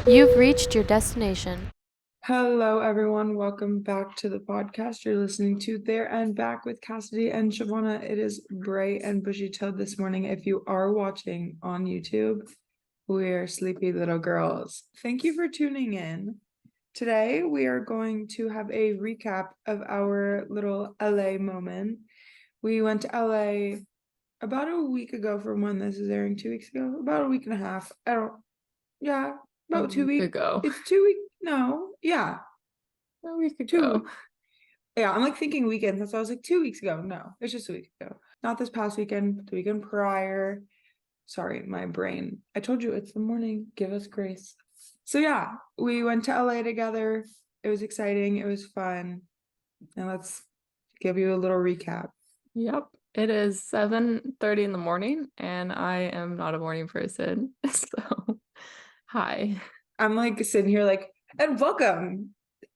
You've reached your destination. Hello, everyone. Welcome back to the podcast. You're listening to There and Back with Cassidy and Shivana. It is bright and bushy-toed this morning. If you are watching on YouTube, we're sleepy little girls. Thank you for tuning in. Today, we are going to have a recap of our little LA moment. We went to LA about a week ago from when this is airing, 2 weeks ago, about a week and a half. Yeah, about 2 weeks Ago. It's 2 weeks. No, yeah, A week ago. 2 weeks. Yeah, I'm like thinking weekends. That's why I was like 2 weeks ago. No, it's just a week ago. Not this past weekend, the weekend prior. Sorry, my brain. I told you it's the morning. Give us grace. So yeah, we went to LA together. It was exciting. It was fun. And let's give you a little recap. Yep. It is 7:30 in the morning, and I am not a morning person. So, hi. I'm like sitting here like, and welcome.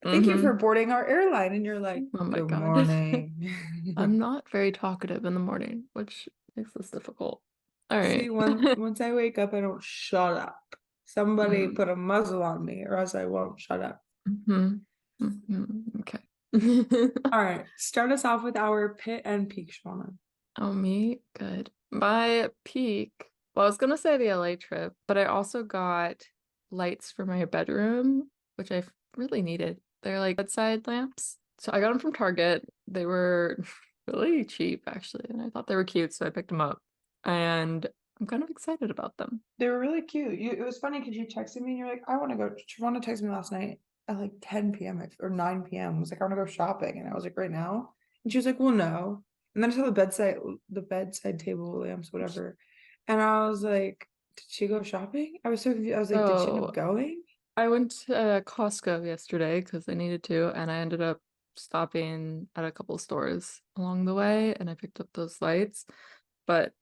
Thank you for boarding our airline. And you're like, Oh my good God. morning. I'm not very talkative in the morning, which makes this difficult. All See, right. once I wake up, I don't shut up. Somebody Mm. put a muzzle on me, or else I won't shut up. Okay. All right, start us off with our pit and peak, Shauna. Oh, me? Good. My peak, well, I was gonna say the LA trip, but I also got lights for my bedroom, which I really needed. They're like bedside lamps. So I got them from Target. They were really cheap, actually, and I thought they were cute, so I picked them up. And I'm kind of excited about them. They were really cute. It was funny because you texted me and you're like, I want to go. Shauna texted me last night at like 10 p.m. or 9 p.m. I was like, I want to go shopping, and I was like, right now. And she was like, well, no. And then I saw the bedside table lamps, whatever, and I was like, did she go shopping? I was so confused. I was like, did she end up So going? I went to Costco yesterday because I needed to, and I ended up stopping at a couple stores along the way, and I picked up those lights. But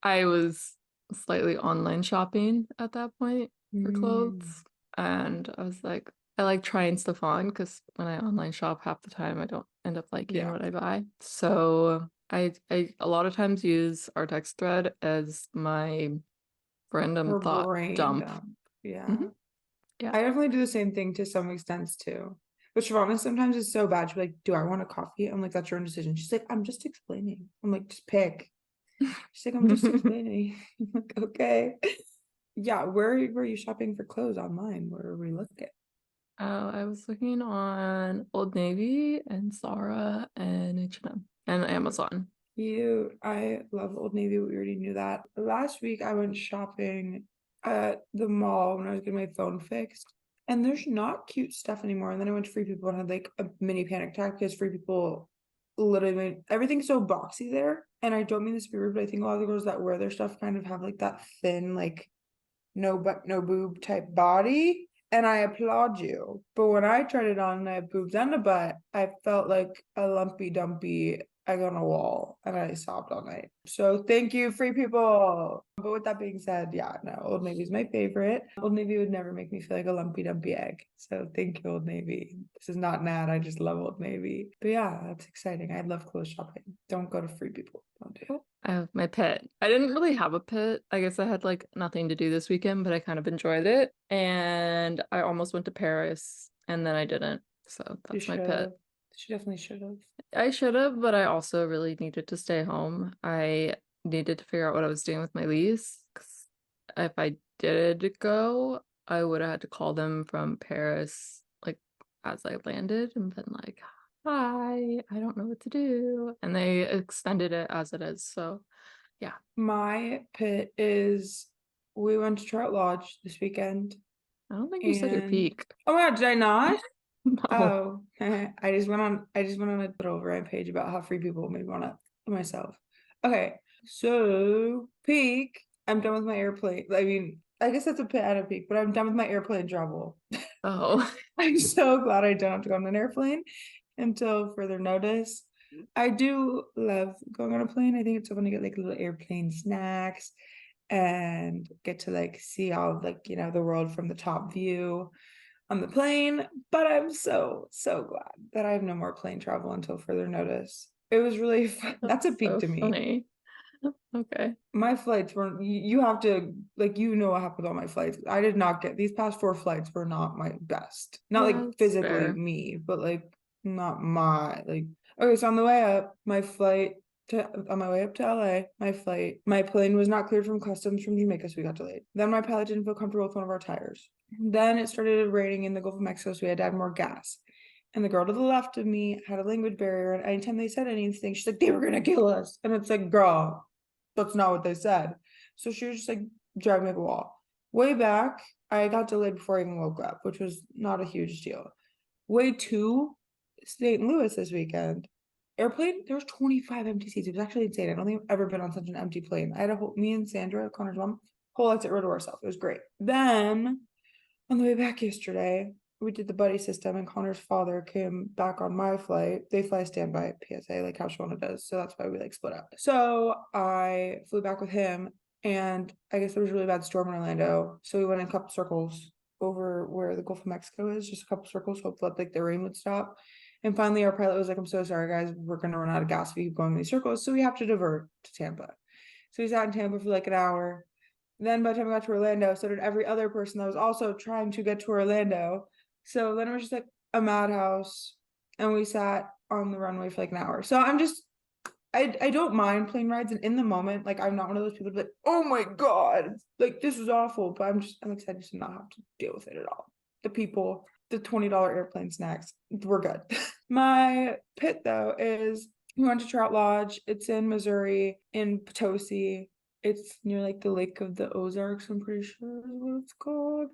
I was slightly online shopping at that point for Mm. clothes, and I was like, I like trying stuff on because when I online shop, half the time I don't end up liking Yeah. what I buy. So I a lot of times use our text thread as my random Her thought brain dump. dump. Yeah. Hmm. Yeah. I definitely do the same thing to some extent too. But Shavana sometimes is so bad. She's like, do I want a coffee? I'm like, that's your own decision. She's like, I'm just explaining. I'm like, just pick. She's like, I'm just explaining. I'm like, okay. Yeah, where were you shopping for clothes online? Where were we looking? I was looking on Old Navy and Zara and H&M and Amazon. I love Old Navy. We already knew that. Last week I went shopping at the mall when I was getting my phone fixed. And there's not cute stuff anymore. And then I went to Free People and had like a mini panic attack because Free People literally made everything's so boxy there. And I don't mean this to be rude, but I think a lot of the girls that wear their stuff kind of have like that thin, like no butt, no boob type body. And I applaud you. But when I tried it on and I have boobs and a butt, I felt like a lumpy dumpy egg on a wall and I sobbed all night. So thank you, Free People. But with that being said, yeah, no, Old Navy is my favorite. Old Navy would never make me feel like a lumpy dumpy egg. So thank you, Old Navy. This is not an ad. I just love Old Navy. But yeah, that's exciting. I love clothes shopping. Don't go to Free People. Don't do it. I have my pit. I didn't really have a pit. I guess I had like nothing to do this weekend, but I kind of enjoyed it. And I almost went to Paris and then I didn't. So You that's my should pit. have. She definitely should have. I should have, but I also really needed to stay home. I needed to figure out what I was doing with my lease. 'Cause if I did go, I would have had to call them from Paris, like as I landed and been like, hi, I don't know what to do. And they extended it as it is. So yeah. My pit is we went to Trout Lodge this weekend I don't think you said your and peak. oh my god, did I not? No. Oh, I just went on a little rampage about how Free People made me want to myself. Okay, so peak. I'm done with my airplane. I mean, I guess that's a pit and a peak, but I'm done with my airplane travel. Oh. I'm so glad I don't have to go on an airplane until further notice. I do love going on a plane. I think it's so fun to get like little airplane snacks and get to like see all of like, the world from the top view on the plane. But I'm so, so glad that I have no more plane travel until further notice. It was really fun. That's a That's peak so to me. funny. Okay. My flights weren't, you have to, like, what happened on my flights. I did not get, these past 4 flights were not my best. Not like That's physically fair. me, but like not my, like, okay, so on the way up, on my way up to LA, my plane was not cleared from customs from Jamaica, so we got delayed. Then my pilot didn't feel comfortable with one of our tires. Then it started raining in the Gulf of Mexico, so we had to add more gas. And the girl to the left of me had a language barrier, and anytime they said anything, she's like, they were gonna kill us. And it's like, girl, that's not what they said. So she was just like driving me up a wall. Way back, I got delayed before I even woke up, which was not a huge deal. Way to St. Louis this weekend. Airplane, there was 25 empty seats. It was actually insane. I don't think I've ever been on such an empty plane. I had me and Sandra, Connor's mom, whole exit row to ourselves. It was great. Then on the way back yesterday, we did the buddy system, and Connor's father came back on my flight. They fly standby PSA, like how Shivana does. So that's why we like split up. So I flew back with him, and I guess there was a really bad storm in Orlando. So we went in a couple circles over where the Gulf of Mexico is, just a couple circles, hope that like the rain would stop. And finally, our pilot was like, I'm so sorry, guys. We're going to run out of gas if we keep going in these circles. So we have to divert to Tampa. So we sat in Tampa for like an hour. Then by the time we got to Orlando, so did every other person that was also trying to get to Orlando. So then it was just like a madhouse, and we sat on the runway for like an hour. So I don't mind plane rides, and in the moment, like I'm not one of those people like, oh my God, like this was awful. But I'm excited to not have to deal with it at all. The people, the $20 airplane snacks, we're good. My pit though is we went to Trout Lodge. It's in Missouri, in Potosi. It's near like the Lake of the Ozarks, I'm pretty sure is what it's called.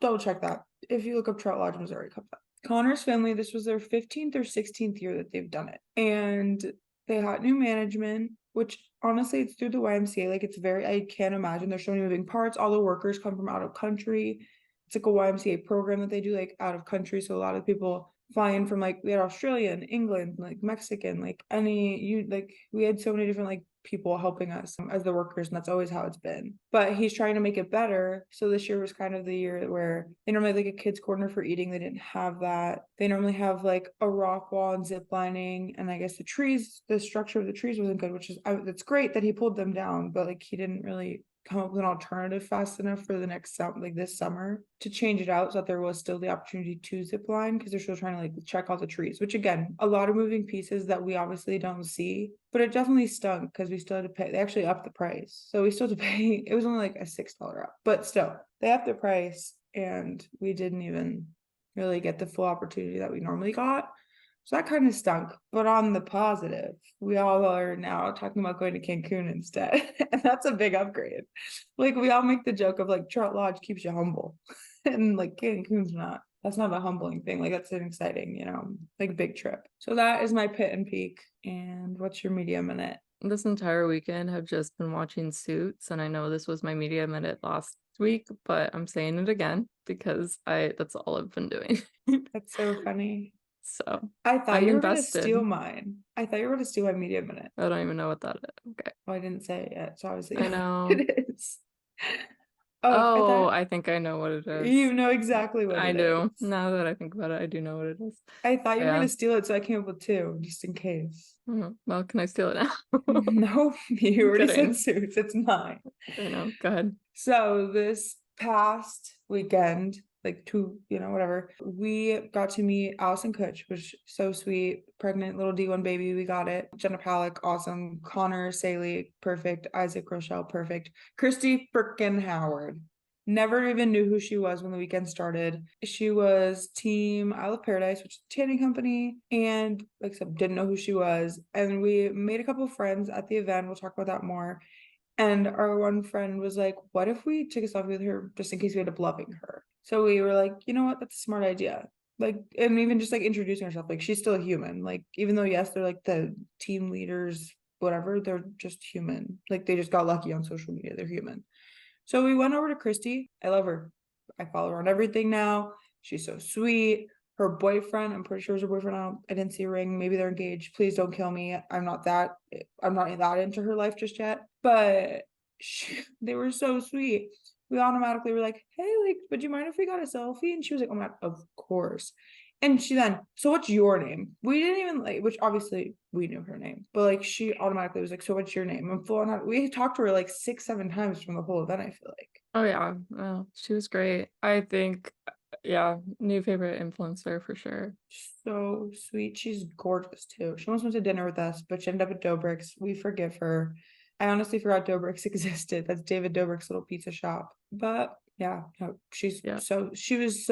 Double check that. If you look up Trout Lodge, Missouri, it comes up. Connor's family, this was their 15th or 16th year that they've done it. And they had new management, which honestly, it's through the YMCA. Like, it's very, I can't imagine. There's so many moving parts. All the workers come from out of country. It's like a YMCA program that they do like out of country. So a lot of people fly in from like, we had Australian, England, like Mexican, like we had so many different like people helping us as the workers, and that's always how it's been. But he's trying to make it better. So this year was kind of the year where they normally have like a kids corner for eating. They didn't have that. They normally have like a rock wall and zip lining, and I guess the structure of the trees wasn't good, which is it's great that he pulled them down, but like he didn't really come up with an alternative fast enough for the next like this summer to change it out so that there was still the opportunity to zip line, because they're still trying to like check all the trees, which again, a lot of moving pieces that we obviously don't see, but it definitely stunk because we still had to pay. They actually upped the price, so we still had to pay. It was only like a $6 up, but still they upped the price, and we didn't even really get the full opportunity that we normally got. So that kind of stunk. But on the positive, we all are now talking about going to Cancun instead. And that's a big upgrade. Like, we all make the joke of like Trout Lodge keeps you humble. And like Cancun's not. That's not a humbling thing. Like, that's an exciting, like big trip. So that is my pit and peak. And what's your media minute? This entire weekend have just been watching Suits, and I know this was my media minute last week, but I'm saying it again because I that's all I've been doing. That's so funny. So I thought I'm you were gonna invested. steal mine. I thought you were gonna steal my media minute. I don't even know what that is. Okay. Oh, I didn't say it yet, so obviously I know. it is. Oh, I Oh, thought I think I know what it you is. know exactly what I it do. is. Now that I think about it, I do know what it is. I thought you were Yeah. gonna steal it, so I came up with two, just in case. Well, can I steal it now? No, you I'm already said kidding. Suits. It's mine. I know. Go ahead. So this past weekend, like whatever, we got to meet Allison Kutch, which is so sweet. Pregnant little D1 baby, we got it. Jenna Palek, awesome. Connor Saley, perfect. Isaac Rochelle, perfect. Christy frickin' Howard. Never even knew who she was when the weekend started. She was team Isle of Paradise, which is a tanning company, and like I said, didn't know who she was. And we made a couple of friends at the event. We'll talk about that more. And our one friend was like, what if we took a selfie with her just in case we end up loving her? So we were like, you know what? That's a smart idea. Like, and even just like introducing herself, like she's still a human. Like, even though, yes, they're like the team leaders, whatever, they're just human. Like, they just got lucky on social media. They're human. So we went over to Christy. I love her. I follow her on everything now. She's so sweet. Her boyfriend, I'm pretty sure is her boyfriend. I didn't see a ring. Maybe they're engaged. Please don't kill me. I'm not that into her life just yet. But they were so sweet. We automatically were like, hey, like, would you mind if we got a selfie? And she was like, oh my God, of course. And she then, so what's your name? We didn't even like, which obviously we knew her name, but like she automatically was like, so what's your name? And full on, we talked to her like 6, 7 times from the whole event, I feel like. Oh yeah, well, she was great. I think, yeah, new favorite influencer for sure. So sweet. She's gorgeous too. She almost went to dinner with us, but she ended up at Dobrik's. We forgive her. I honestly forgot Dobrik's existed. That's David Dobrik's little pizza shop. But yeah, no, Yeah, she was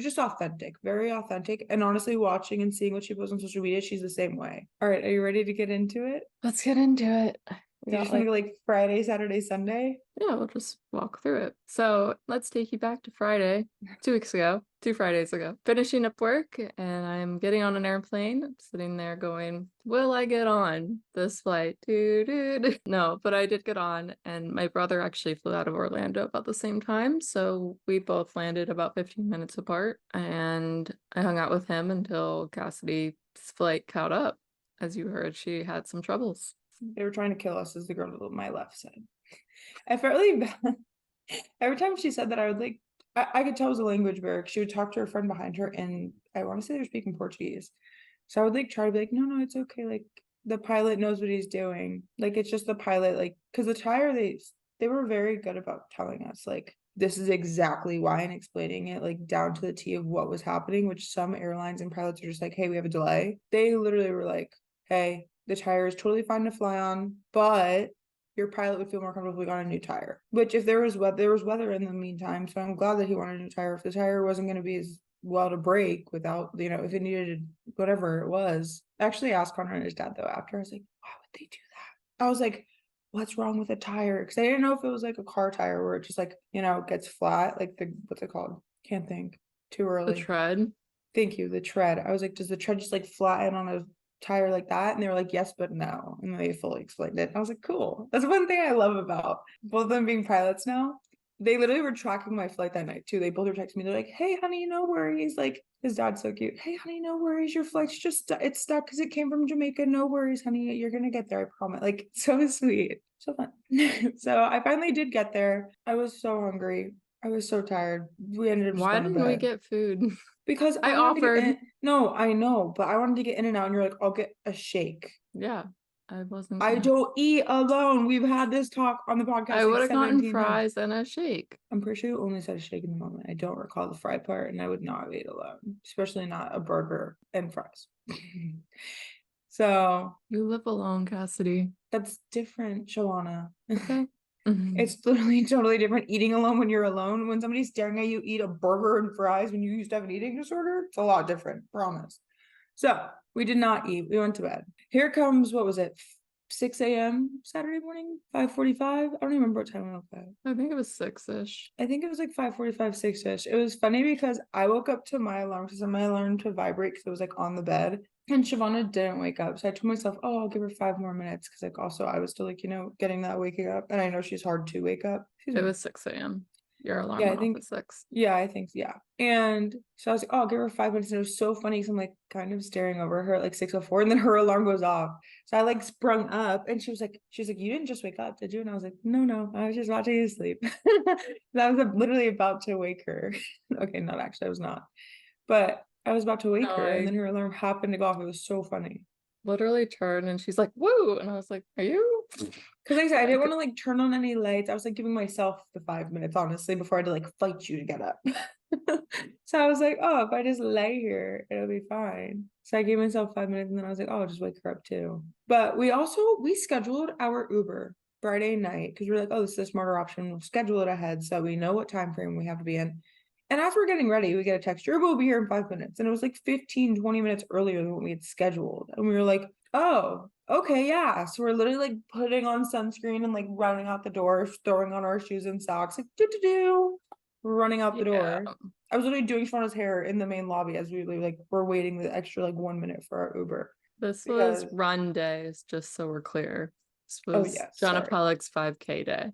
just authentic, very authentic. And honestly, watching and seeing what she posts on social media, she's the same way. All right, are you ready to get into it? let's get into it. We Do you got just want to like, go like Friday, Saturday, Sunday? yeah, we'll just walk through it. So let's take you back to Friday, 2 weeks ago, 2 Fridays ago. Finishing up work, and I'm getting on an airplane. I'm sitting there going, will I get on this flight? No, but I did get on, and my brother actually flew out of Orlando about the same time. So we both landed about 15 minutes apart, and I hung out with him until Cassidy's flight caught up. As you heard, she had some troubles. They were trying to kill us, as the girl to my left said. I felt really bad. Every time she said that, I would like, I could tell it was a language barrier. She would talk to her friend behind her, and I want to say they're speaking Portuguese. So I would like try to be like, no, no, it's okay. Like the pilot knows what he's doing. Like it's just the pilot. Like because the tire, they were very good about telling us like this is exactly why and explaining it like down to the T of what was happening. Which some airlines and pilots are just like, hey, we have a delay. They literally were like, hey, the tire is totally fine to fly on, but your pilot would feel more comfortable on a new tire. Which if there was weather in the meantime, so I'm glad that he wanted a new tire. If the tire wasn't going to be as well to break without, if it needed whatever it was. I actually asked Connor and his dad though after. I was like, why would they do that? I was like, what's wrong with a tire? Because I didn't know if it was like a car tire where it just like, gets flat, like the what's it called? Can't think. Too The early. tread. Thank you. The tread. I was like, does the tread just like flatten on a tire like that? And they were like, yes, but no. And they fully explained it. I was like, cool. That's one thing I love about both of them being pilots now. They literally were tracking my flight that night too. They both were texting me. They're like, hey, honey, no worries. Like his dad's so cute. Hey, honey, no worries. Your flight's just it's stuck because it came from Jamaica. No worries, honey. You're gonna get there. I promise. Like so sweet. So fun. So I finally did get there. I was so hungry. I was so tired. We ended up just Why going to didn't we bed. get food? Because I I wanted to get offered. in. No, I know, but I wanted to get in and out, and you're like, I'll get a shake. Yeah, I wasn't I gonna. don't eat alone. We've had this talk on the podcast I like would have gotten 17 times. fries and a shake. I'm pretty sure you only said a shake in the moment. I don't recall the fry part, and I would not have ate alone, especially not a burger and fries. So You live alone, Cassidy. that's different, Shivana. Okay. Mhm. It's literally totally different eating alone when you're alone. When somebody's staring at you eat a burger and fries when you used to have an eating disorder, it's a lot different, promise. So we did not eat. We went to bed. Here comes, what was it? 6 a.m. Saturday morning, 5:45. I don't even remember what time we woke up. I think it was 6-ish. I think it was like 5:45, 6-ish. It was funny because I woke up to my alarm to set my alarm to vibrate because it was like on the bed. And Shivana didn't wake up. So I told myself, oh, I'll give her 5 more minutes. Cause like also I was still like, getting that waking up. And I know she's hard to wake up. Excuse It me. was 6 a.m. Your alarm Yeah, I went off think at 6. yeah, I think yeah. And so I was like, oh, I'll give her 5 minutes. And it was so funny because I'm like kind of staring over her at like 6:04, and then her alarm goes off. So I like sprung up and she's like, you didn't just wake up, did you? And I was like, no, no, I was just about to go to sleep. I was literally about to wake her. Okay, not actually, I was not. But I was about to No, wake her, and I then her alarm happened to go off. It was so funny. literally turned and she's like, woo! And I was like, are you? Because like I said, I didn't want Like, to like turn on any lights. I was like giving myself the 5 minutes, honestly, before I had to like fight you to get up. So I was like, oh, if I just lay here, it'll be fine. So I gave myself 5 minutes, and then I was like, oh, I'll just wake her up too. But we scheduled our Uber Friday night because we are like, oh, this is a smarter option. We'll schedule it ahead so we know what time frame we have to be in. And as we're getting ready, we get a text, your Uber will be here in 5 minutes. And it was like 15, 20 minutes earlier than what we had scheduled. And we were like, oh, okay, yeah. So we're literally like putting on sunscreen and like running out the door, throwing on our shoes and socks, like do, running out the yeah. door. I was literally doing Shauna's hair in the main lobby as we like were waiting the extra like 1 minute for our Uber. This was Because run days, just so we're clear. This oh was yeah, Jenna sorry. Palek's 5K day.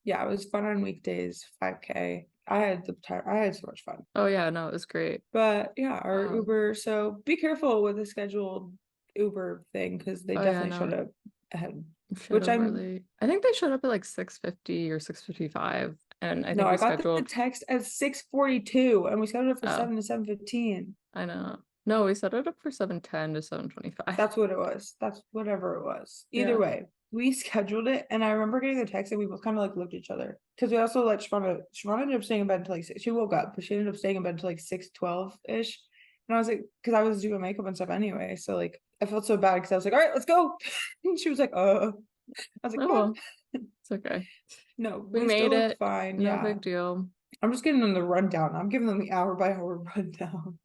Yeah, it was fun on weekdays, 5K. I had so much fun. Oh yeah, no, it was great. But yeah, our Um, Uber. So be careful with the scheduled Uber thing because they oh yeah, definitely no, showed up ahead. should Which have I'm really. I think they showed up at like 6:50 or 6:55, and I no, think I we got the scheduled. text at 6:42 and we scheduled it for Oh, 7 to 7:15. I know. No, we set it up for 7:10 to 7:25. That's what it was. That's whatever it was. Either Yeah. way, we scheduled it, and I remember getting the text, and we both kind of like looked at each other because we also let Shivana. Shivana ended up staying in bed until like 6. She woke up, but she ended up staying in bed until like 6:12 ish. And I was like, because I was doing makeup and stuff anyway, so like I felt so bad because I was like, all right, let's go. And she was like, I was like, Oh come on. well, it's okay. No, We we still made looked it. fine. No Yeah. big deal. I'm just giving them the rundown. I'm giving them the hour by hour rundown.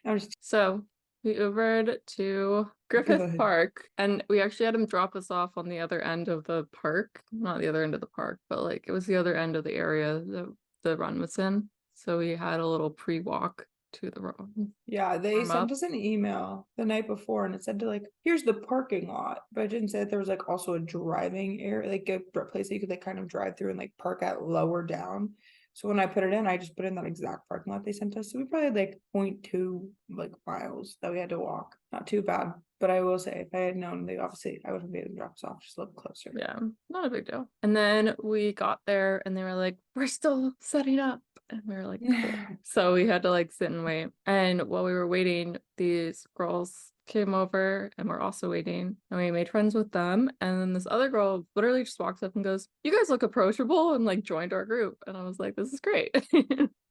I'm just So we Ubered to Griffith good. Park, and we actually had him drop us off on the other end of the park. Not the other end of the park, but like it was the other end of the area that the run was in. So we had a little pre-walk to the run, Yeah, they warm sent up. us an email the night before and it said to like, here's the parking lot, but it didn't say that there was like also a driving area, like a place that you could like kind of drive through and like park at lower down. So when I put it in, I just put in that exact parking lot they sent us. So we probably had like 0.2 like miles that we had to walk. Not too bad. But I will say, if I had known, they obviously I would have made them drop us off just a little closer. Yeah, not a big deal. And then we got there and they were like, we're still setting up. And we were like, cool. So we had to like sit and wait. And while we were waiting, these girls came over and we're also waiting. And we made friends with them. And then this other girl literally just walks up and goes, you guys look approachable, and like joined our group. And I was like, this is great.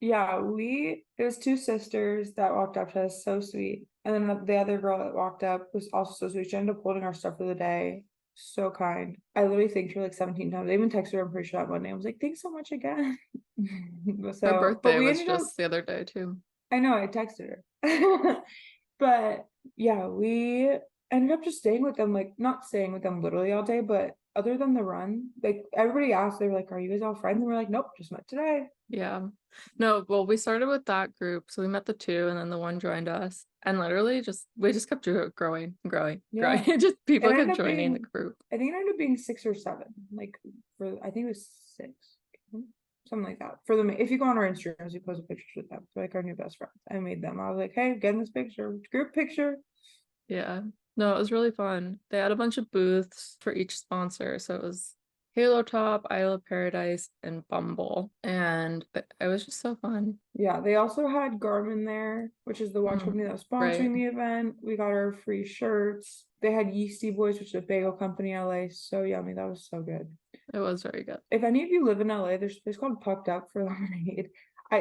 Yeah, it was two sisters that walked up to us, so sweet. And then the other girl that walked up was also so sweet. She ended up holding our stuff for the day. So kind. I literally thanked her like 17 times. I even texted her, I'm pretty sure that one day. I was like, thanks so much again. Her But birthday we was ended up, just the other day too. I know I texted her. But yeah, we ended up just staying with them, like not staying with them literally all day, but other than the run, like everybody asked, they were like, are you guys all friends? And we're like, nope, just met today. Yeah. No, well, we started with that group. So we met the two and then the one joined us. And literally just we just kept growing, growing, growing. Yeah. Just It people kept ended up joining the being, group. I think it ended up being 6 or 7. Like I think it was 6, something like that. For them, if you go on our Instagrams, we post pictures with them. They're like our new best friends. I made them. I was like, hey, get in this picture, group picture. Yeah. No, it was really fun. They had a bunch of booths for each sponsor. So it was Halo Top, Isle of Paradise, and Bumble. And it was just so fun. Yeah, they also had Garmin there, which is the watch Mm, company that was right. sponsoring the event. We got our free shirts. They had Yeasty Boys, which is a bagel company in LA. So yummy. That was so good. It was very good. If any of you live in LA, there's a place called Pucked Up for lemonade.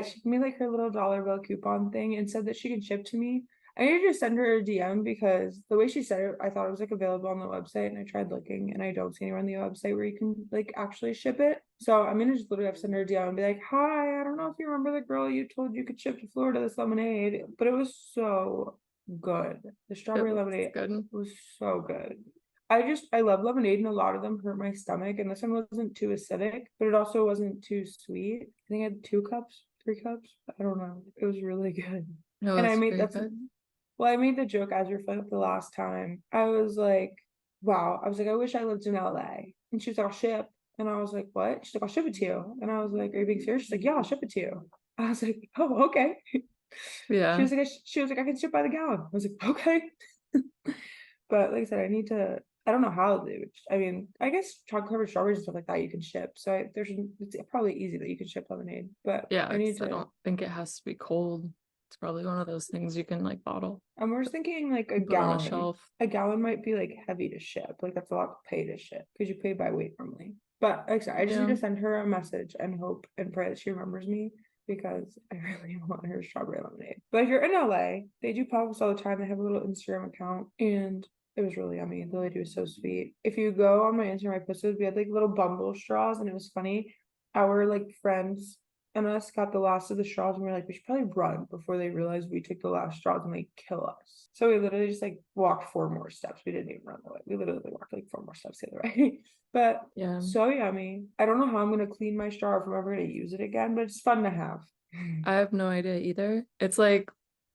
She made like her little dollar bill coupon thing and said that she could ship to me. I need to just send her a DM because the way she said it, I thought it was like available on the website, and I tried looking and I don't see anywhere on the website where you can like actually ship it. So I'm gonna just literally have to send her a DM and be like, "Hi, I don't know if you remember the girl you told you could ship to Florida this lemonade, but it was so good. The It strawberry was lemonade good. was so good." I love lemonade, and a lot of them hurt my stomach, and this one wasn't too acidic, but it also wasn't too sweet. I think I had 2 cups, 3 cups. I don't know. It was really good. It And I was made very that's good. well, I made the joke as we are filling up the last time. I was like, wow. I was like, I wish I lived in LA. And she was like, I'll ship. And I was like, what? She's like, I'll ship it to you. And I was like, are you being serious? She's like, yeah, I'll ship it to you. I was like, oh, okay. She Yeah. was like, she was like, I can ship by the gallon. I was like, okay. But like I said, I don't know how they would. I mean, I guess chocolate covered strawberries and stuff like that you can ship. So it's probably easy that you can ship lemonade. But Yeah, I need 'cause I to. don't think it has to be cold. It's probably one of those things you can like bottle And we're just thinking like a and put on a gallon. shelf. A gallon might be like heavy to ship. Like that's a lot to pay to ship because you pay by weight normally. But like I said, I just need Yeah. to send her a message and hope and pray that she remembers me because I really want her strawberry lemonade. But if you're in LA, they do pop ups all the time. They have a little Instagram account, and it was really yummy. The lady was so sweet. If you go on my Instagram, I posted we had like little Bumble straws, and it was funny. Our like friends and us got the last of the straws, and we are like, we should probably run before they realize we took the last straws and they kill us. So we literally just like walked 4 more steps. We didn't even run the way. We literally walked like 4 more steps the other way. But Yeah. so yummy. I don't know how I'm gonna clean my straw if I'm ever gonna use it again, but it's fun to have. I have no idea either. It's like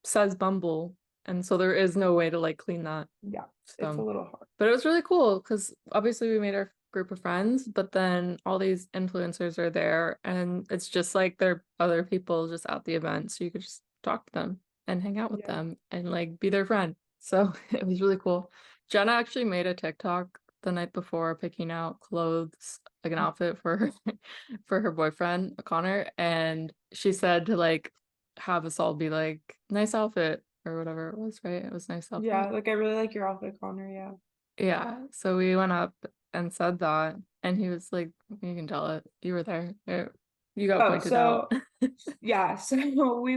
says Bumble, and so there is no way to like clean that. Yeah, it's a So, little hard. but it was really cool because obviously we made our group of friends, but then all these influencers are there, and it's just like they're other people just at the event, so you could just talk to them and hang out with Yeah. them and like be their friend. So it was really cool. Jenna actually made a TikTok the night before picking out clothes, like an outfit for her for her boyfriend, Connor, and she said to like have us all be like, nice outfit, or whatever it was, right? It was nice Yeah, outfit. like I really like your outfit, Connor. Yeah. Yeah, so we went up and said that, and he was like, "You can tell it. You were there. You got Oh, pointed out." so yeah, so I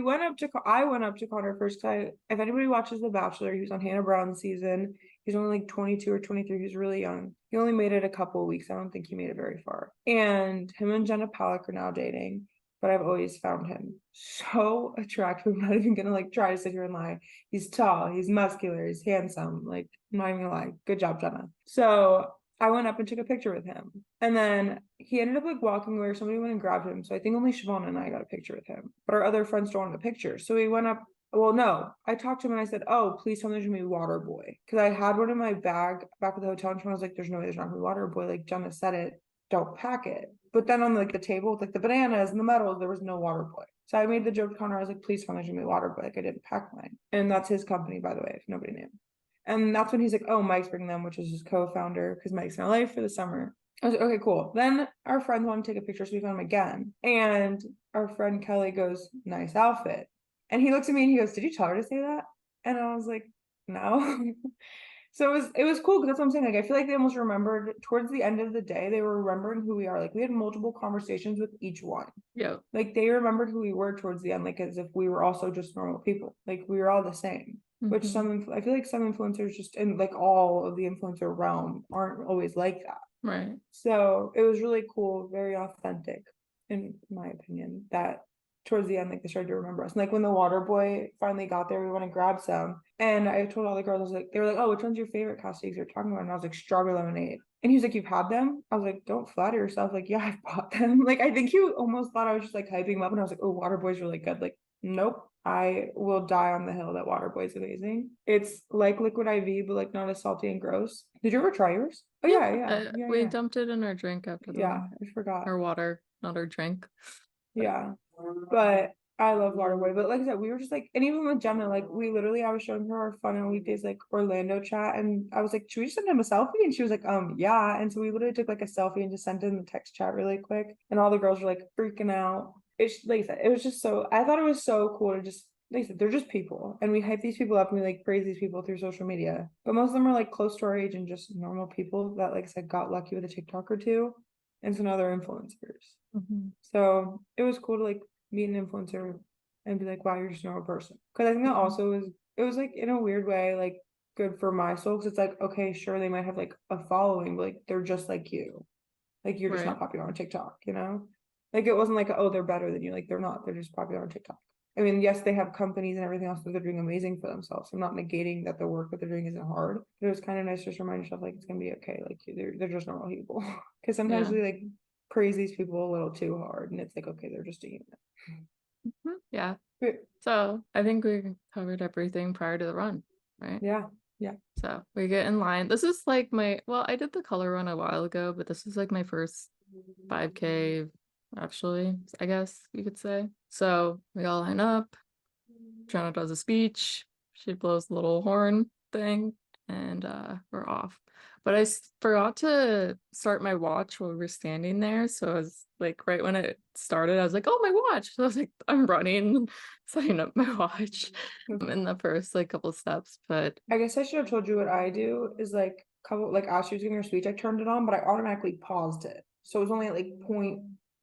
went up to Connor first. If anybody watches The Bachelor, he was on Hannah Brown's season. He's only like 22 or 23. He's really young. He only made it a couple of weeks. I don't think he made it very far. And him and Jenna Palek are now dating. But I've always found him so attractive. I'm not even gonna like try to sit here and lie. He's tall, he's muscular, he's handsome. Like, I'm not even gonna lie. Good job, Jenna. So I went up and took a picture with him. And then he ended up like walking away, or somebody went and grabbed him. So I think only Shivana and I got a picture with him. But our other friends don't want a picture. So we went up. Well, no, I talked to him and I said, "Oh, please tell me there's gonna be water boy." Because I had one in my bag back at the hotel, and I was like, "There's no way there's not gonna be water boy." Like Jenna said it, don't pack it. But then on like the table with like the bananas and the medals, there was no water boy. So I made the joke to Connor. I was like, "Please tell me there's gonna be water boy." Like I didn't pack mine. And that's his company, by the way, if nobody knew. And that's when he's like, "Oh, Mike's bringing them," which is his co-founder, because Mike's in LA for the summer. I was like, "Okay, cool." Then our friends want to take a picture, so we found him again. And our friend Kelly goes, "Nice outfit." And he looks at me and he goes, "Did you tell her to say that?" And I was like, "No." So it was cool, because that's what I'm saying. Like I feel like they almost remembered towards the end of the day, they were remembering who we are. Like we had multiple conversations with each one. Yeah. Like they remembered who we were towards the end, like as if we were also just normal people. Like we were all the same. Which Hmm. I feel like some influencers just in like all of the influencer realm aren't always like that. Right. So it was really cool, very authentic, in my opinion, that towards the end, like they started to remember us. And like when the water boy finally got there, we went and grabbed some. And I told all the girls, I was like, they were like, "Oh, which one's your favorite Cassidy's you're talking about?" And I was like, "Strawberry lemonade." And he was like, "You've had them?" I was like, "Don't flatter yourself." Like, "Yeah, I've bought them." Like, I think he almost thought I was just like hyping him up. And I was like, "Oh, water boy's really good." Like, nope. I will die on the hill that water boy is amazing. It's like liquid IV, but like not as salty and gross. Did you ever try yours? Oh Yeah. yeah, yeah, yeah, We yeah. dumped it in our drink after the Yeah, run. I forgot. Our water, not our drink. Yeah. But I love Waterboy. But like I said, we were just like, and even with Jenna, like we literally, I was showing her our fun and weekdays like Orlando chat, and I was like, "Should we just send him a selfie?" And she was like, yeah. And so we literally took like a selfie and just sent it in the text chat really quick. And all the girls were like freaking out. It's like I said, it was just so, I thought it was so cool to just, like I said, they're just people. And we hype these people up and we like praise these people through social media. But most of them are like close to our age and just normal people that, like I said, got lucky with a TikTok or two. And so now they're influencers. Hmm. So it was cool to like meet an influencer and be like, "Wow, you're just a normal person." Because I think that Yeah. also was, it was like in a weird way like good for my soul, because it's like, okay, sure, they might have like a following, but like they're just like you. Like you're just Right. not popular on TikTok, you know? Like it wasn't like, "Oh, they're better than you." Like they're not. They're just popular on TikTok. I mean, yes, they have companies and everything else that they're doing amazing for themselves. I'm not negating that the work that they're doing isn't hard. But it was kind of nice to just remind yourself like it's gonna be okay. Like they're just normal people. Because sometimes Yeah. we like praise these people a little too hard, and it's like, okay, they're just a human. Mhm. Yeah. But So I think we covered everything prior to the run, right? yeah, yeah. So we get in line. This is like well, I did the color run a while ago, but this is like my first 5K, actually, I guess you could say. So we all line up. Jenna does a speech. She blows the little horn thing, and we're off. But forgot to start my watch while we were standing there. So I was like, right when it started, I was like, "Oh, my watch!" So I was like, I'm running, setting up my watch in the first like couple steps. But I guess I should have told you what I do is like couple like as she was giving her speech, I turned it on, but I automatically paused it. So it was only at like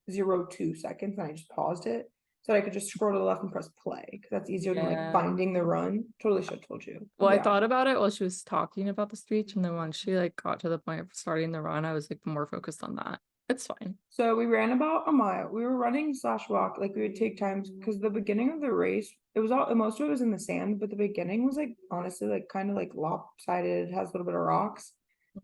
0.02 seconds, and I just paused it so that I could just scroll to the left and press play, because that's easier than like yeah. finding the run. Totally should have told you. Well, I Yeah. thought about it while she was talking about the speech, and then once she like got to the point of starting the run, I was like more focused on that. It's fine. So we ran about a mile. We were running slash walk. Like we would take times, because the beginning of the race, it was all, most of it was in the sand, but the beginning was like honestly like kind of like lopsided. It has a little bit of rocks.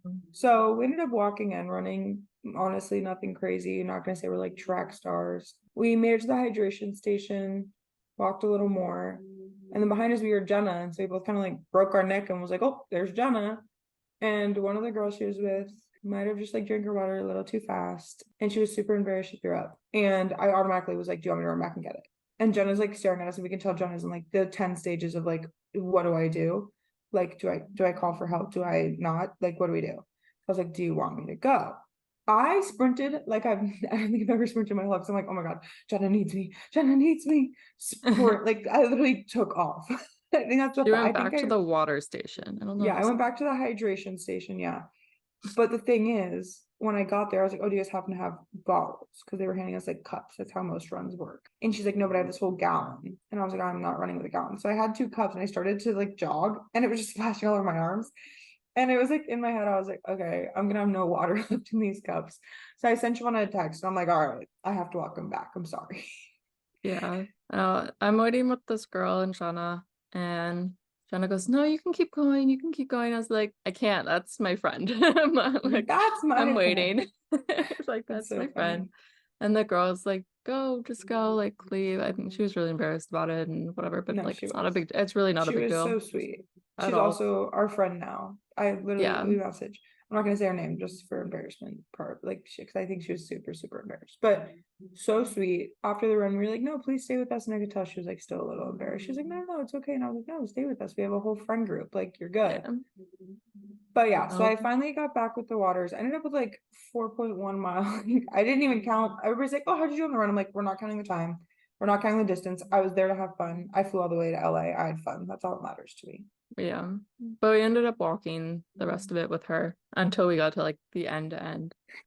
Mhm. So we ended up walking and running. Honestly, nothing crazy. You're not gonna say we're like track stars. We made it to the hydration station, walked a little more, and then behind us we heard Jenna, and so we both kind of like broke our neck and was like, "Oh, there's Jenna." And one of the girls she was with might have just like drank her water a little too fast, and she was super embarrassed. She threw up, and I automatically was like, "Do you want me to run back and get it?" And Jenna's like staring at us, and we can tell Jenna's in like the 10 stages of like, "What do I do? Like, do I call for help? Do I not? Like, what do we do?" I was like, "Do you want me to go?" I sprinted like I don't think I've ever sprinted in my life. So I'm like, "Oh my God, Jenna needs me. Jenna needs me." Sprint, like I literally took off. I think that's what You I went think back to the water station. I don't know yeah, if you I went said back to the hydration station. Yeah. But the thing is, when I got there, I was like, oh, do you guys happen to have bottles? Because they were handing us like cups. That's how most runs work. And she's like, no, but I have this whole gallon. And I was like, I'm not running with a gallon. So I had 2 cups and I started to like jog and it was just splashing all over my arms. And it was like in my head, I was like, okay, I'm gonna have no water left in these cups. So I sent Shivana a text and I'm like, all right, I have to walk him back. I'm sorry. yeah. I'm waiting with this girl and Jenna, and Jenna goes, "No, you can keep going. You can keep going." I was like, "I can't. That's my friend." I'm not, like, That's I'm my friend. waiting. It's like It's that's so my friend. funny. And the girl's like, "Go, just go, like leave." I think she was really embarrassed about it and whatever, but No, like she it's not a was. big. It's really not a She big was deal so sweet. at She's all. also our friend now. I literally Yeah, we message. I'm not gonna say her name just for embarrassment part, like because I think she was super super embarrassed. But so sweet. After the run, we were like, no, please stay with us. And I could tell she was like still a little embarrassed. She was like, no, no, it's okay. And I was like, no, stay with us. We have a whole friend group. Like you're good. yeah. But yeah, so Oh, I finally got back with the waters. I ended up with like 4.1 miles. I didn't even count. Everybody's like, oh, how'd you do on the run? I'm like, we're not counting the time. We're not counting the distance. I was there to have fun. I flew all the way to LA. I had fun. That's all that matters to me. yeah. But we ended up walking the rest of it with her until we got to like the end.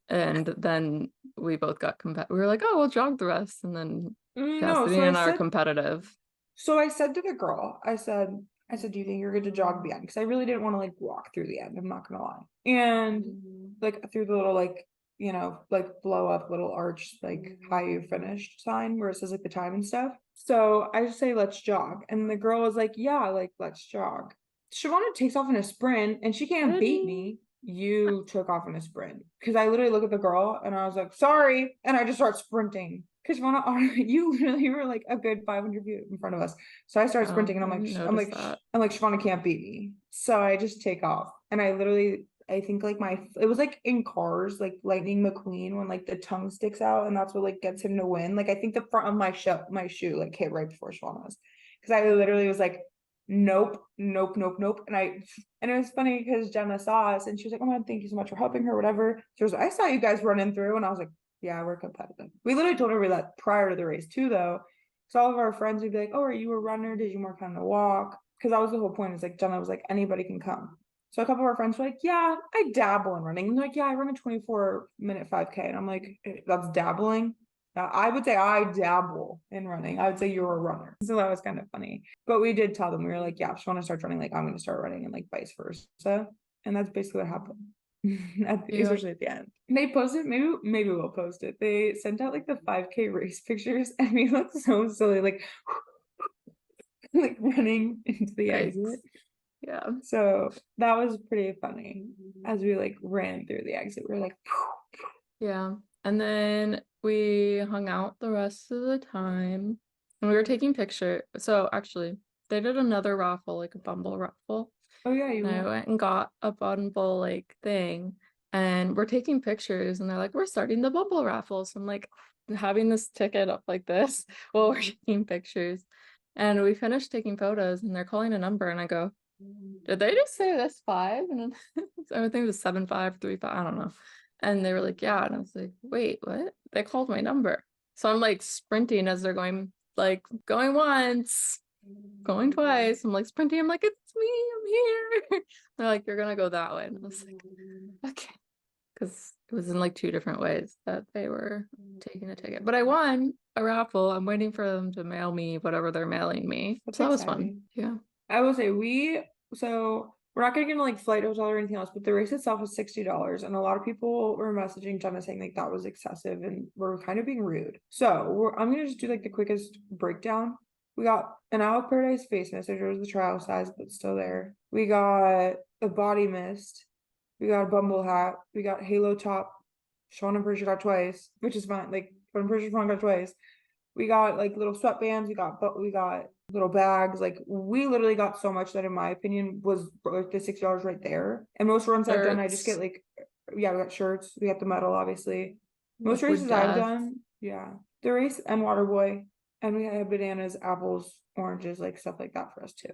And then we both got we were like, oh, we'll jog the rest. And then No, Cassidy and I are competitive. so I said to the girl, I said, do you think you're good to jog the end? Because I really didn't want to like walk through the end. I'm not gonna lie. And like through the little like, like blow up little arch, like how you finished sign where it says like the time and stuff. So I just say, let's jog. And the girl was like, yeah, like let's jog. Shivana takes off in a sprint and she can't beat Ready? me. You took off in a sprint. Because I literally look at the girl and I was like, sorry. And I just start sprinting. Because you literally were like a good 500 feet in front of us. So I started Oh, sprinting and I didn't notice that. I'm like, Shivana can't beat me. So I just take off. And I literally, I think like it was like in Cars, like Lightning McQueen when like the tongue sticks out and that's what like gets him to win. Like I think the front of my shoe like hit right before Shivana's. Because I literally was like, nope, nope, nope, nope. And it was funny because Jenna saw us and she was like, oh man, thank you so much for helping her, whatever. She was like, I saw you guys running through. And I was like, yeah, we're competitive. We literally told everybody that prior to the race too, though. So all of our friends would be like, oh, are you a runner? Did you more kind of walk? Because that was the whole point. Is like Jenna was like, anybody can come. So a couple of our friends were like, yeah, I dabble in running. And they're like, yeah, I run a 24-minute 5K. And I'm like, that's dabbling. I would say I dabble in running. I would say you're a runner. So that was kind of funny. But we did tell them, we were like, yeah, if she want to start running, like I'm going to start running and like vice versa. And that's basically what happened. Yeah. Especially at the end. And they posted, maybe we'll post it. They sent out like the 5K race pictures and we look so silly, like like running into the exit. Yikes. Yeah. So that was pretty funny as we like ran through the exit. We were like, Yeah. And then we hung out the rest of the time and we were taking pictures. So actually, they did another raffle, like a Bumble raffle. oh yeah, And I you went and got a Bumble like thing and we're taking pictures and they're like, we're starting the Bumble raffle. So I'm like having this ticket up like this while we're taking pictures. And we finished taking photos and they're calling a number and I go, did they just say this five? And I think it was 7535. I don't know. And they were like, yeah. And I was like, wait, what? They called my number. So I'm like sprinting as they're going, like going once, going twice. I'm like sprinting. I'm like, it's me. I'm here. They're like, you're gonna go that way. And I was like, okay. Because it was in like two different ways that they were taking a ticket. But I won a raffle. I'm waiting for them to mail me whatever they're mailing me. that's So that was fun. exciting. Yeah. I will say so we're not gonna get into like flight hotel or anything else, but the race itself was $60. And a lot of people were messaging Jenna saying like that was excessive and we're kind of being rude. So I'm gonna just do like the quickest breakdown. We got an Owl of Paradise face mist, which was the trial size, but still there. We got a body mist. We got a bumble hat. We got Halo top. Sean and Persia got twice, which is fine. Like Sean and Persia got twice. We got like little sweatbands. We got little bags. Like we literally got so much that in my opinion was worth the $60 right there. And most runs I've done, I just get Shirts, like, yeah, we got shirts. We got the medal, obviously. Most liquid races I've death. done, yeah, the race and Waterboy, and we had bananas, apples, oranges, like stuff like that for us too.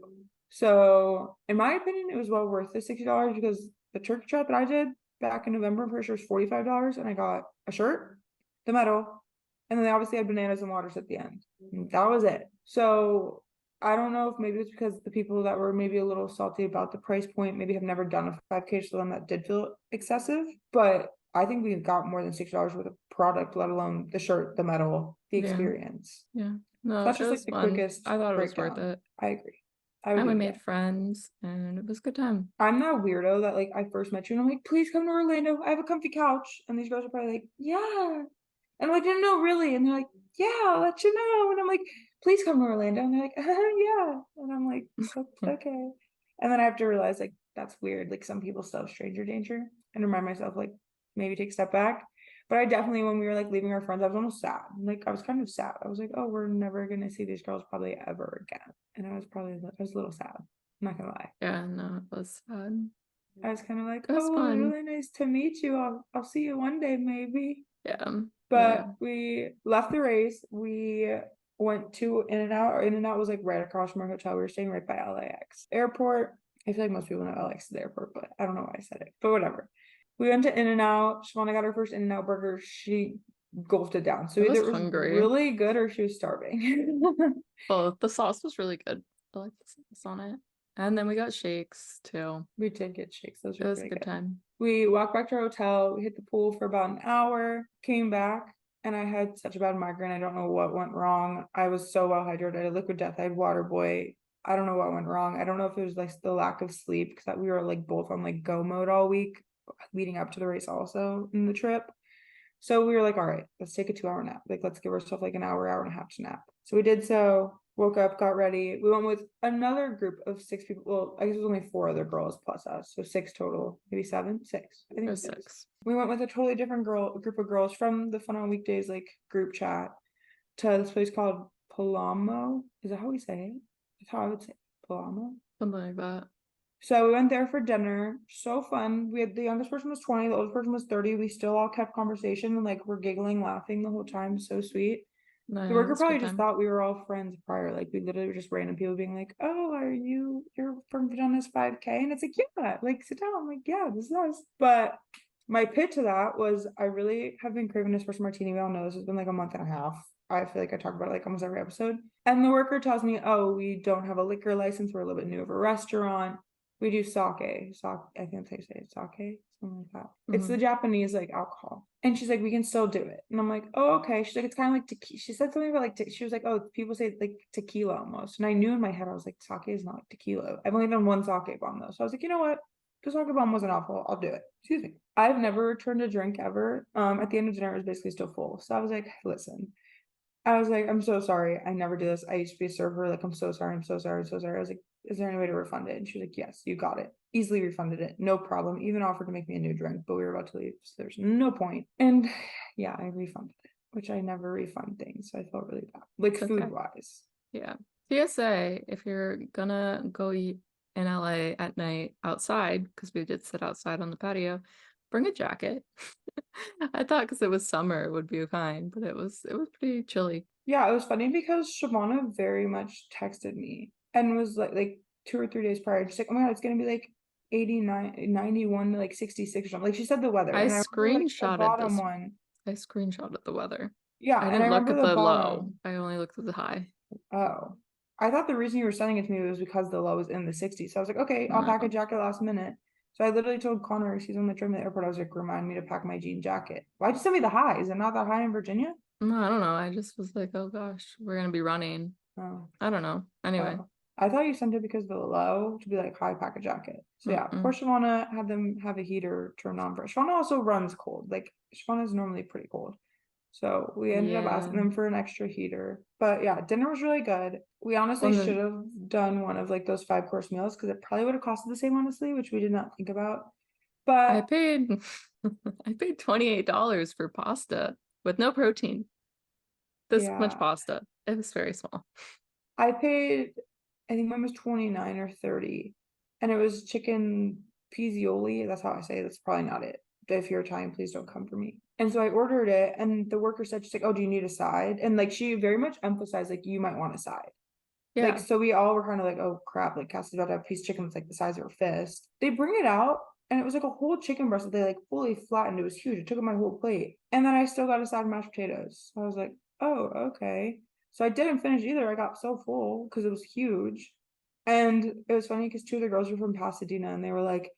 So in my opinion, it was well worth the $60 because the turkey trot that I did back in November, I'm pretty sure was $45, and I got a shirt, the medal, and then they obviously had bananas and waters at the end. And that was it. So I don't know if maybe it's because the people that were maybe a little salty about the price point maybe have never done a 5K, so then that did feel excessive. But I think we got more than $60 worth of product, let alone the shirt, the medal, the Yeah. experience. Yeah. So No, that's it just like was the fun. quickest I thought it was worth breakdown. it. I agree. I would And do we it made again. friends and it was a good time. I'm that weirdo that like I first met you and I'm like, please come to Orlando. I have a comfy couch. And these girls are probably like, yeah. And I'm like, no, really. And they're like, yeah, I'll let you know. And I'm like, please come to Orlando. And they're like, yeah. And I'm like, okay. And then I have to realize like that's weird. Like some people still have stranger danger and remind myself like maybe take a step back. But I definitely, when we were like leaving our friends, I was almost sad. Like I was kind of sad. I was like, oh, we're never gonna see these girls probably ever again. And I was a little sad. I'm not gonna lie. Yeah, no, it was fun. I was kind of like, It was oh, it was fun. really nice to meet you. I'll see you one day, maybe. Yeah. Yeah. But we left the race. We went to In-N-Out. Or In-N-Out was like right across from our hotel. We were staying right by LAX airport. I feel like most people know LAX is the airport, but I don't know why I said it. But whatever. We went to In-N-Out. Shivana got her first In-N-Out burger. She gulped it down. So I either was it was hungry. really good or she was starving. Both. The sauce was really good. I like the sauce on it. And then we got shakes too. We did get shakes. Those It were was a pretty good good. time. We walked back to our hotel. We hit the pool for about an hour, came back, and I had such a bad migraine. I don't know what went wrong. I was so well hydrated. I had Liquid Death. I had Water Boy. I don't know what went wrong. I don't know if it was like the lack of sleep because we were like both on like go mode all week leading up to the race also in the trip. So we were like, all right, let's take a 2 hour nap. Like, let's give ourselves like an hour and a half to nap. So we did so, woke up, got ready. We went with another group of 6 people. Well, I guess it was only 4 other girls plus us. So six total, maybe seven, six. I It think was six. 6. We went with a totally different group of girls from the Fun on Weekdays like group chat to this place called Palamo. Is that how we say it? That's how I would say it. Palamo. Something like that. So we went there for dinner. So fun. We had the youngest person was 20, the oldest person was 30. We still all kept conversation and like we're giggling, laughing the whole time. So sweet. The No, it worker was a probably good just time. thought we were all friends prior. Like we literally were just random people being like, oh, you're from Vaginas 5K? And it's like, yeah, like sit down. I'm like, yeah, this is us. But my pitch to that was I really have been craving this first martini. We all know this has been like a month and a half. I feel like I talk about it like almost every episode. And the worker tells me, oh, we don't have a liquor license. We're a little bit new of a restaurant. We do sake. Sake, I think they say sake, something like that. It's the Hmm. Japanese like alcohol. And she's like, we can still do it. And I'm like, oh, okay. She's like, it's kind of like tequila. She said something about like, she was like, oh, people say like tequila almost. And I knew in my head, I was like, sake is not like tequila. I've only done one sake bomb though. So I was like, you know what? The sake bomb wasn't awful. I'll do it. Excuse me. I've never returned a drink ever. At the end of dinner, it was basically still full. So I was like, listen, I was like, I'm so sorry. I never do this. I used to be a server. Like, I'm so sorry. I'm so sorry. I'm so sorry. I was like, is there any way to refund it? And she was like, yes, you got it. Easily refunded it. No problem. Even offered to make me a new drink, but we were about to leave. So there's no point. And yeah, I refunded it, which I never refund things. So I felt really bad. Like It's food okay. wise. Yeah. PSA, if you're gonna go eat in LA at night outside, because we did sit outside on the patio, bring a jacket. I thought because it was summer it would be fine, but it was pretty chilly. Yeah, it was funny because Shavana very much texted me and was like 2 or 3 days prior. She's like, oh my God, it's gonna be like 89, 91 to like 66 or something. Like she said the weather. I And I remember like the screenshotted bottom this. one. I screenshotted the weather. Yeah, I and I didn't look remember at the the low. bottom. I only looked at the high. Oh, I thought the reason you were sending it to me was because the low was in the 60s. So I was like, okay, I'll pack a No. jacket last minute. So I literally told Connor, he's on the train to the airport, I was like, remind me to pack my jean jacket. Why'd you send me the high? Is it not that high in Virginia? No, I don't know. I just was like, oh gosh, we're gonna be running. Oh, I don't know. Anyway. oh. I thought you sent it because of the low to be like high pack a jacket. So yeah, Mm-mm. poor Shawana had them have a heater turned on for Shawana also runs cold. Like Shavana's normally pretty cold. So we ended up Yeah. asking them for an extra heater. But yeah, dinner was really good. We honestly Well, should then have done one of like those 5 course meals because it probably would have costed the same, honestly, which we did not think about. I But paid I paid $28 for pasta with no protein. This much yeah, pasta. It was very small. I paid, I think mine was 29 or 30. And it was chicken pizzoli. That's how I say it. That's probably not it. If you're Italian, please don't come for me. And so I ordered it, and the worker said, she's like, oh, do you need a side? And like she very much emphasized, like, you might want a side. Like, Yeah. so we all were kind of like, oh crap, like Cassie's about to have a piece of chicken that's like the size of her fist. They bring it out, and it was like a whole chicken breast that they like fully flattened. It was huge. It took up my whole plate. And then I still got a side of mashed potatoes. So I was like, oh, okay. So I didn't finish either. I got so full because it was huge. And it was funny because two of the girls were from Pasadena and they were like,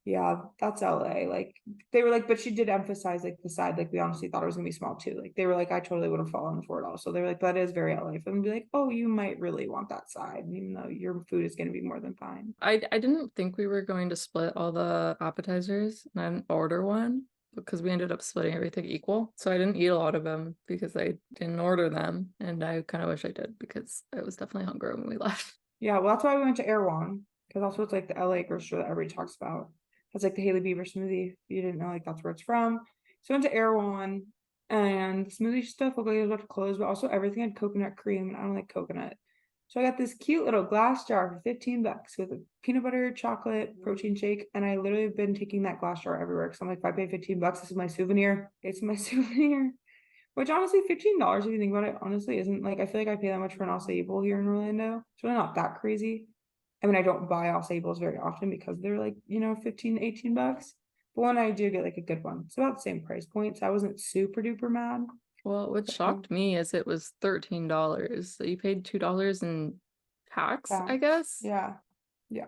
yeah, that's LA. Like they were like, but she did emphasize like the side, like we honestly thought it was gonna be small too. Like they were like, I totally would have fallen for it also. They were like, that is very LA for them to be like, oh, you might really want that side, even though your food is gonna be more than fine. I didn't think we were going to split all the appetizers and I didn't order one because we ended up splitting everything equal. So I didn't eat a lot of them because I didn't order them, and I kind of wish I did because I was definitely hungry when we left. Yeah, well, that's why we went to Erewhon because that's what's like the LA grocery store that everybody talks about. That's like the Haley Bieber smoothie. If you didn't know, like that's where it's from. So we went to Erewhon and the smoothie stuff looked like it was about to close, but also everything had coconut cream, and I don't like coconut. So I got this cute little glass jar for $15 with a peanut butter chocolate protein shake, and I literally have been taking that glass jar everywhere because I'm like, if I pay $15, this is my souvenir. It's my souvenir. Which honestly, $15 if you think about it, honestly isn't like I feel like I pay that much for an acai bowl here in Orlando. It's really not that crazy. I mean, I don't buy acai bowls very often because they're like, 15, $18. But when I do get like a good one, it's about the same price point. So I wasn't super duper mad. Well, what So shocked me is it was $13. So you paid $2 in tax, I tax. guess. Yeah. Yeah.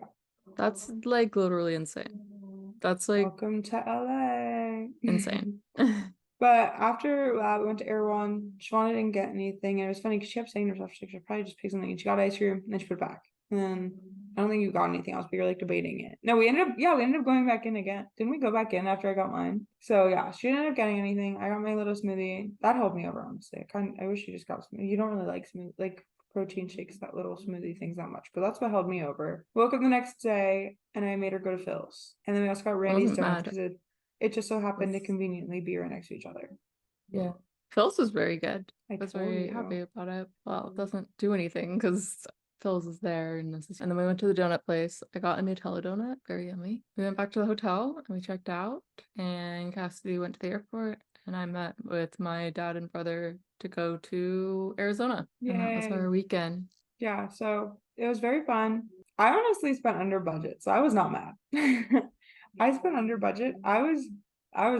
That's like literally insane. That's like Welcome to LA. insane. But after we went to Erewhon. Shivana didn't get anything. And it was funny because she kept saying to herself, she'd probably just pick something. And she got ice cream and then she put it back. And then I don't think you got anything else, but you're like debating it. No, we ended up going back in again. Didn't we go back in after I got mine? So yeah, she didn't end up getting anything. I got my little smoothie. That helped me over, honestly. I wish you just got smoothie. You don't really like smoothie, like protein shakes, that little smoothie things that much, but that's what held me over. Woke up the next day and I made her go to Phil's. And then we also got I Randy's wasn't Donuts mad. because it just so happened to That's, conveniently be right next to each other. yeah. Phil's was very good. I I was told very happy you. about it. Well, it doesn't do anything because Phil's is there and this is, and then we went to the donut place. I got a Nutella donut, very yummy. We went back to the hotel and we checked out, and Cassidy went to the airport, and I met with my dad and brother to go to Arizona. And that was Yay. our weekend. Yeah, so it was very fun. I honestly spent under budget, so I was not mad. I spent under budget. I was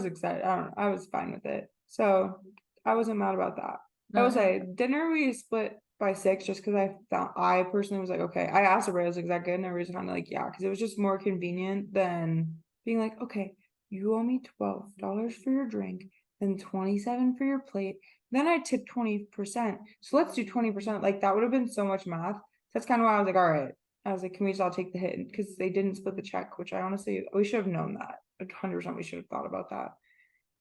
excited. I don't know. I was fine with it. So I wasn't mad about that. I will No, say dinner we split by six just because I personally was like, okay. I asked everybody, I was like, is that good? And everybody's kind of like, yeah, because it was just more convenient than being like, okay, you owe me $12 for your drink, then 27 for your plate. Then I tip 20%. So let's do 20%. Like that would have been so much math. That's kind of why I was like, all right. I was like, can we just all take the hit? Because they didn't split the check, which I honestly, we should have known that. 100% we should have thought about that.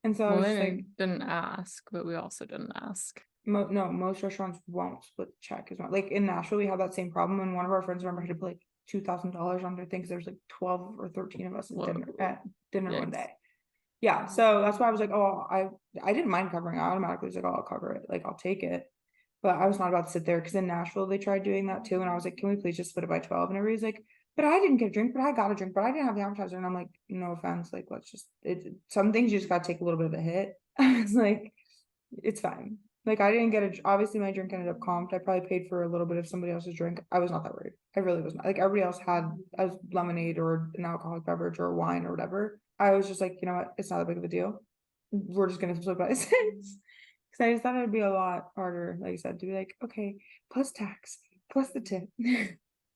And so I well, was they just like, didn't ask, but we also didn't ask. no, most restaurants won't split the check as well. Like in Nashville, we have that same problem. And one of our friends, remember, had to put like $2,000 on their thing because there's like 12 or 13 of us Whoa, at dinner one yikes. day. Yeah, so that's why I was like, oh, I didn't mind covering. I automatically was like, oh, I'll cover it. Like I'll take it. But I was not about to sit there because in Nashville they tried doing that too. And I was like, can we please just split it by 12? And everybody's like, but I didn't get a drink, but I got a drink, but I didn't have the appetizer. And I'm like, no offense. Like, let's just some things you just gotta take a little bit of a hit. I was like, it's fine. Like I didn't get obviously my drink ended up comped. I probably paid for a little bit of somebody else's drink. I was not that worried. I really was not. Like everybody else had a lemonade or an alcoholic beverage or wine or whatever. I was just like, you know what? It's not that big of a deal. We're just gonna split by six. Because I just thought it'd be a lot harder, like I said, to be like, okay, plus tax, plus the tip. Yeah,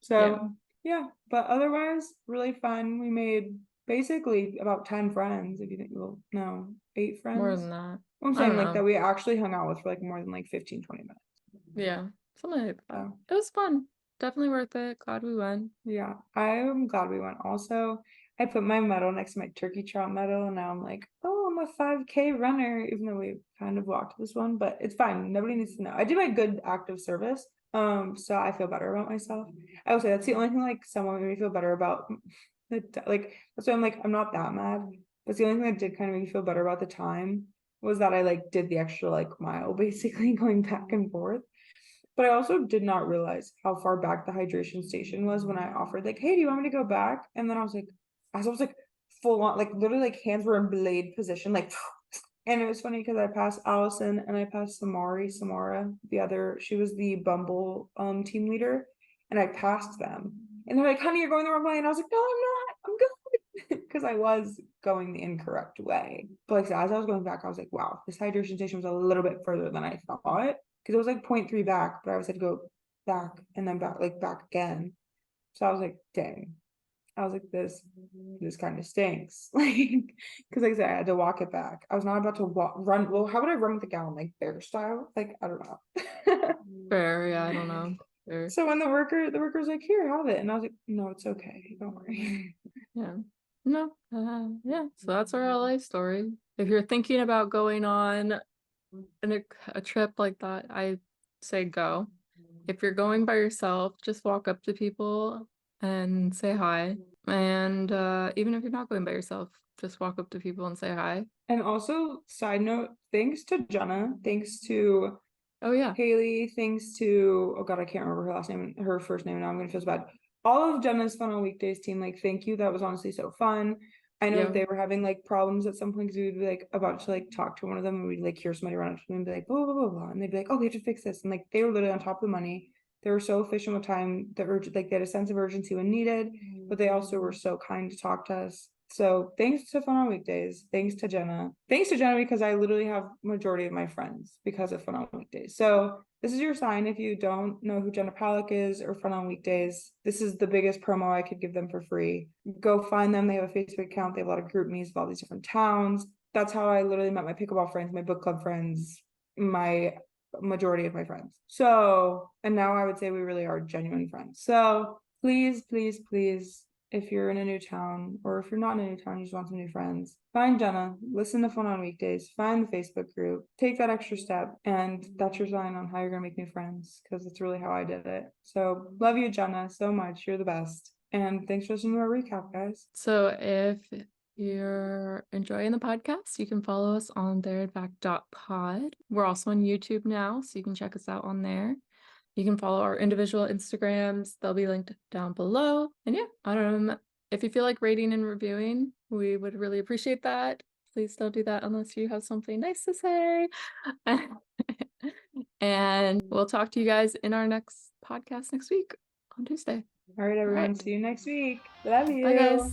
So yeah, but otherwise, really fun. We made basically about 10 friends, if you think, well, no, 8 more friends. than that. I'm I don't saying like that know. we actually hung out with for like more than like 15, 20 minutes. Yeah, something like that. So It was fun. Definitely worth it. Glad we went. yeah, I'm glad we went. Also, I put my medal next to my turkey trot medal, and now I'm like, oh, I'm a 5K runner, even though we kind of walked this one, but it's fine. Nobody needs to know. I did my good active service. So I feel better about myself. I would say that's the only thing like someone made me feel better about. Like that's why I'm like, I'm not that mad. But the only thing that did kind of make me feel better about the time was that I like did the extra like mile basically going back and forth. But I also did not realize how far back the hydration station was when I offered, like, hey, do you want me to go back? And then I was like, as I was like full on, like literally like hands were in blade position, like, and it was funny because I passed Allison and I passed Samara, the other, she was the Bumble team leader, and I passed them. And they're like, honey, you're going the wrong way. And I was like, no, I'm not. I'm good. Because I was going the incorrect way. But like as I was going back, I was like, wow, this hydration station was a little bit further than I thought. because it was like 0.3 back, but I always had to go back and then back, like back again. So I was like, dang. I was like, this kind of stinks. Like, because like I said, I had to walk it back. I was not about to run. Well, how would I run with the gown? Like bear style? Like, I don't know. Fair, yeah, I don't know. Fair. So when the worker was like, here, have it. And I was like, no, it's okay. Don't worry. Yeah. No. Yeah. So that's our LA story. If you're thinking about going on a trip like that, I say go. If you're going by yourself, just walk up to people and say hi. And even if you're not going by yourself, just walk up to people and say hi. And also, side note, thanks to Jenna, thanks to Oh yeah. Haley, thanks to, oh God, I can't remember her last name, her first name now. I'm gonna feel so bad. All of Jenna's Fun on Weekdays team, like, thank you. That was honestly so fun. I know Yeah. they were having like problems at some point because we'd be like about to like talk to one of them and we'd like hear somebody run up to them and be like, blah, blah, blah, blah. And they'd be like, oh, we have to fix this. And like they were literally on top of the money. They were so efficient with time, like they had a sense of urgency when needed, but they also were so kind to talk to us. So thanks to Fun on Weekdays. Thanks to Jenna. Thanks to Jenna because I literally have majority of my friends because of Fun on Weekdays. So this is your sign if you don't know who Jenna Palek is or Fun on Weekdays. This is the biggest promo I could give them for free. Go find them. They have a Facebook account. They have a lot of group meets of all these different towns. That's how I literally met my pickleball friends, my book club friends, my majority of my friends. So, and now I would say we really are genuine friends. So please, please, please, if you're in a new town or if you're not in a new town, you just want some new friends, find Jenna, listen to Fun on Weekdays, find the Facebook group, take that extra step, and that's your sign on how you're gonna make new friends because it's really how I did it. So love you, Jenna, so much. You're the best. And thanks for listening to our recap, guys. So if you're enjoying the podcast, you can follow us on thereandback.pod. We're also on YouTube now, so you can check us out on there. You can follow our individual Instagrams. They'll be linked down below. And yeah, if you feel like rating and reviewing, we would really appreciate that. Please don't do that unless you have something nice to say. And we'll talk to you guys in our next podcast next week on Tuesday. All right, All everyone. right. See you next week. Love Bye, you. guys.